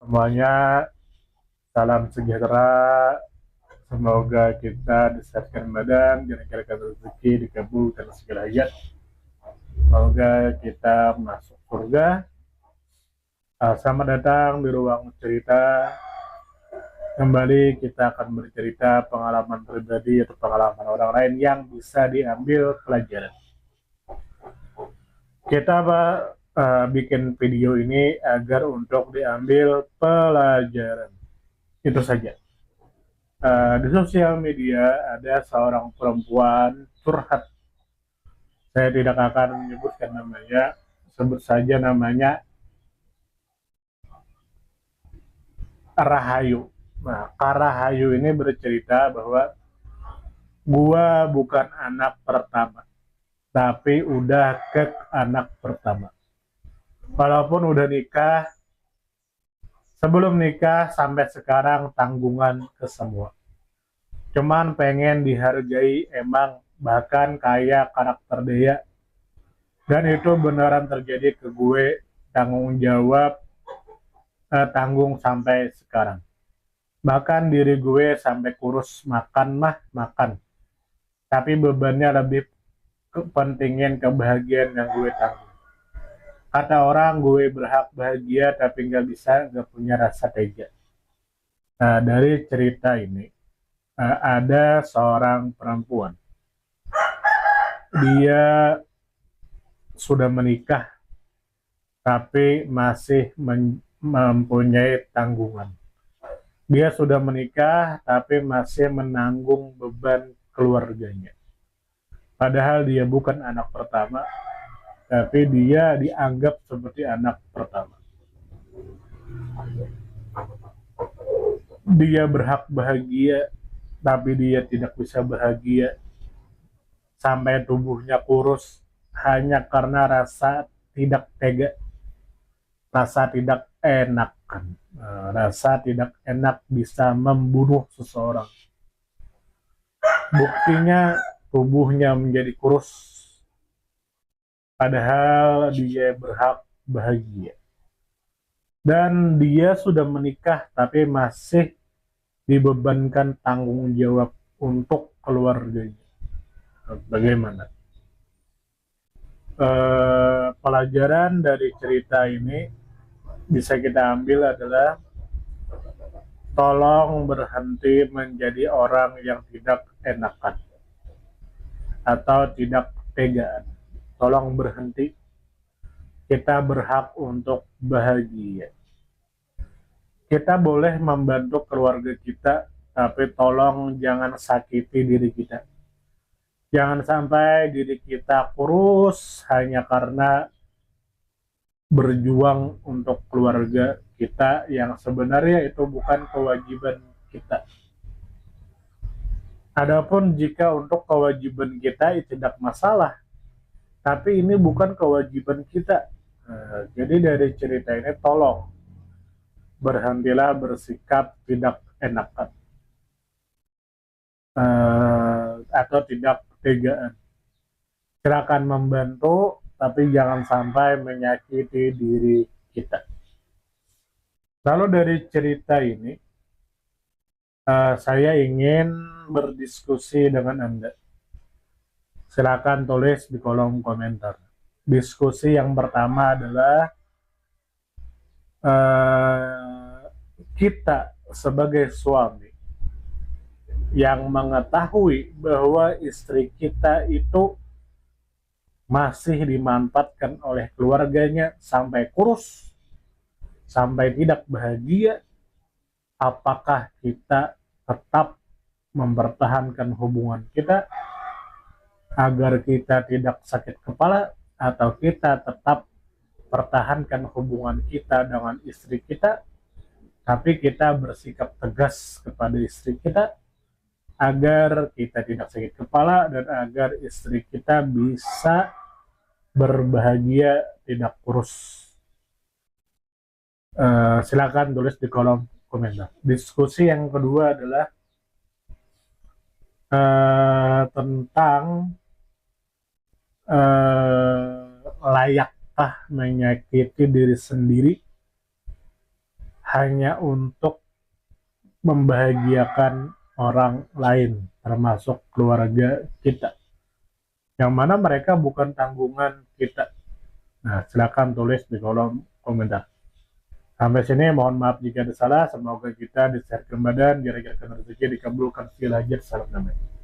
Semuanya salam sejahtera. Semoga kita disehatkan badan, dilancarkan rezeki, dikabulkan segala hajat. Semoga kita masuk surga. Selamat datang di ruang cerita. Kembali kita akan bercerita pengalaman pribadi atau pengalaman orang lain yang bisa diambil pelajaran. Kita bikin video ini agar untuk diambil pelajaran. Itu saja. Di sosial media ada seorang perempuan curhat. Saya tidak akan menyebutkan namanya, sebut saja namanya Rahayu. Nah, Kak Rahayu ini bercerita bahwa gua bukan anak pertama, tapi udah ke anak pertama. Walaupun udah nikah, sebelum nikah sampai sekarang tanggungan ke semua. Cuman pengen dihargai emang, bahkan kayak karakter dia. Dan itu beneran terjadi ke gue, tanggung jawab, tanggung sampai sekarang. Bahkan diri gue sampai kurus, makan mah makan. Tapi bebannya lebih kepentingan kebahagiaan yang gue tanggung. Kata orang gue berhak bahagia tapi nggak bisa, nggak punya rasa tega. Nah, dari cerita ini ada seorang perempuan. Dia sudah menikah tapi masih mempunyai tanggungan. Dia sudah menikah tapi masih menanggung beban keluarganya. Padahal dia bukan anak pertama, tapi dia dianggap seperti anak pertama. Dia berhak bahagia, tapi dia tidak bisa bahagia sampai tubuhnya kurus hanya karena rasa tidak tega, rasa tidak enak, rasa tidak enak bisa membunuh seseorang. Buktinya tubuhnya menjadi kurus, padahal dia berhak bahagia. Dan dia sudah menikah tapi masih dibebankan tanggung jawab untuk keluarganya. Bagaimana? Pelajaran dari cerita ini bisa kita ambil adalah tolong berhenti menjadi orang yang tidak enakan atau tidak tegaan. Tolong berhenti. Kita berhak untuk bahagia. Kita boleh membantu keluarga kita, tapi tolong jangan sakiti diri kita. Jangan sampai diri kita kurus hanya karena berjuang untuk keluarga kita yang sebenarnya itu bukan kewajiban kita. Adapun jika untuk kewajiban kita itu tidak masalah, tapi ini bukan kewajiban kita. Jadi dari cerita ini tolong berhentilah bersikap tidak enakan atau tidak tegaan. Silakan membantu, tapi jangan sampai menyakiti diri kita. Lalu dari cerita ini, saya ingin berdiskusi dengan Anda. Silakan tulis di kolom komentar. Diskusi yang pertama adalah kita sebagai suami yang mengetahui bahwa istri kita itu masih dimanfaatkan oleh keluarganya sampai kurus, sampai tidak bahagia, apakah kita tetap mempertahankan hubungan kita agar kita tidak sakit kepala, atau kita tetap pertahankan hubungan kita dengan istri kita, tapi kita bersikap tegas kepada istri kita agar kita tidak sakit kepala dan agar istri kita bisa berbahagia, tidak kurus. Silakan tulis di kolom komentar. Diskusi yang kedua adalah tentang layakkah menyakiti diri sendiri hanya untuk membahagiakan orang lain, termasuk keluarga kita, yang mana mereka bukan tanggungan kita. Nah, silakan tulis di kolom komentar. Sampai sini mohon maaf jika ada salah. Semoga kita disehatkan badan, dirayakan rezeki, dikabulkan segala hajat. Salam damai.